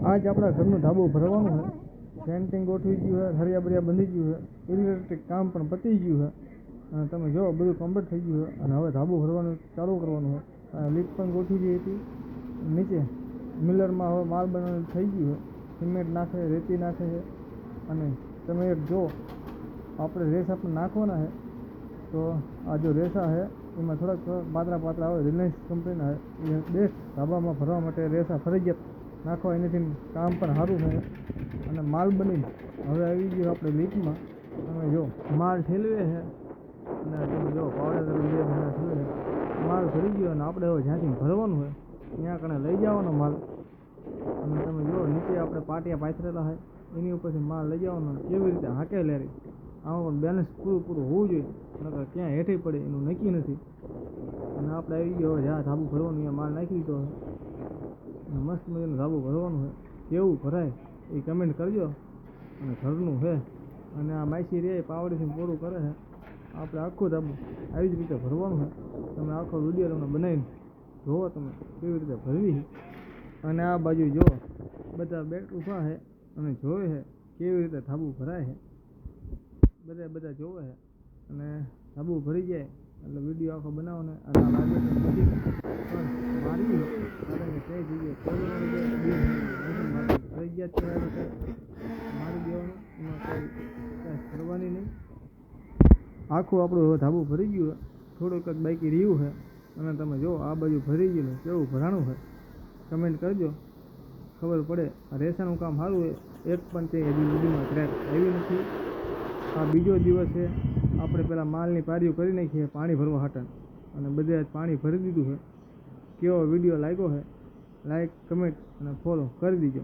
આજ આપણા ઘરનું ધાબુ ભરવાનું છે. સેન્ટિંગ ગોઠવી ગયું છે, હરિયા બરિયા બંધી ગયું છે, ઇલેક્ટ્રિક કામ પણ પતી ગયું છે અને તમે જો બધું કમ્પ્લીટ થઈ ગયું છે અને હવે ધાબુ ભરવાનું ચાલુ કરવાનું છે. લીટ પણ ગોઠવી ગઈ હતી. નીચે મિલરમાં હવે માલ બનાવવાનું થઈ ગયું છે. સિમેન્ટ નાખે, રેતી નાખે છે અને તમે એક જો આપણે રેસા પણ નાખવાના છે તો આ જો રેસા છે એમાં થોડાક પાતળા આવે. રિલાયન્સ કંપનીના છે, એ બેસ્ટ ધાબામાં ભરવા માટે રેસા ફરજિયાત નાખવા. એનાથી કામ પણ સારું થાય અને માલ બની હવે આવી ગયો આપણે લીટમાં. તમે જો માલ ઠેલવે છે અને તમે જો પાવડર ઠેલવે માલ ભરી ગયો અને આપણે હવે જ્યાંથી ભરવાનું હોય ત્યાં કણે લઈ જવાનો માલ. અને તમે જો નીચે આપણે પાટિયા પાથરેલા છે એની ઉપરથી માલ લઈ જવાનો. કેવી રીતે હાકે લેરી આમાં પણ બેલેન્સ પૂરું હોવું જોઈએ, નકર ક્યાં હેઠી પડે એનું નક્કી નથી. અને આપણે આવી ગયો હવે જ્યાં ધાબુ ભરવાનું અહીંયા માલ નાખી દીધો છે અને મસ્ત મજાનું ધાબુ ભરવાનું છે. કેવું ભરાય એ કમેન્ટ કરજો. અને ઘરનું છે અને આ માઈસી રે પાવડીથી પૂરું કરે છે. આપણે આખું ધાબુ આવી જ રીતે ભરવાનું છે. તમે આખો વિડીયો તમને બનાવીને જુઓ તમે કેવી રીતે ભરવી. અને આ બાજુ જો બધા બેટ ઊભા છે અને જોવે છે કેવી રીતે ધાબુ ભરાય છે. બધા જોવે છે અને ધાબુ ભરી જાય એટલે વિડીયો આખો બનાવો ને અને લાગે તો નથી પણ મારી કારણ કે કઈ જગ્યાએ ફરજિયાત મારી દેવાનું. એમાં કાંઈ કરવાની નહીં. આખું આપણું હવે ધાબુ ભરી ગયું. થોડુંક જ બાકી રહ્યું છે અને તમે જો આ બાજુ ભરી ગયું કેવું ભરાણું છે. કમેન્ટ કરજો, ખબર પડે. રેસાનું કામ સારું હોય. એક પણ તે હજી સુધીમાં ક્રેક આવી નથી. આ બીજો દિવસ છે. આપણે પહેલાં માલની પારીઓ કરી નાખીએ પાણી ભરવા હાટન અને બધે જ પાણી ભરી દીધું છે. કેવો વિડીયો લાગ્યો છે લાઈક, કમેન્ટ અને ફોલો કરી દીજો.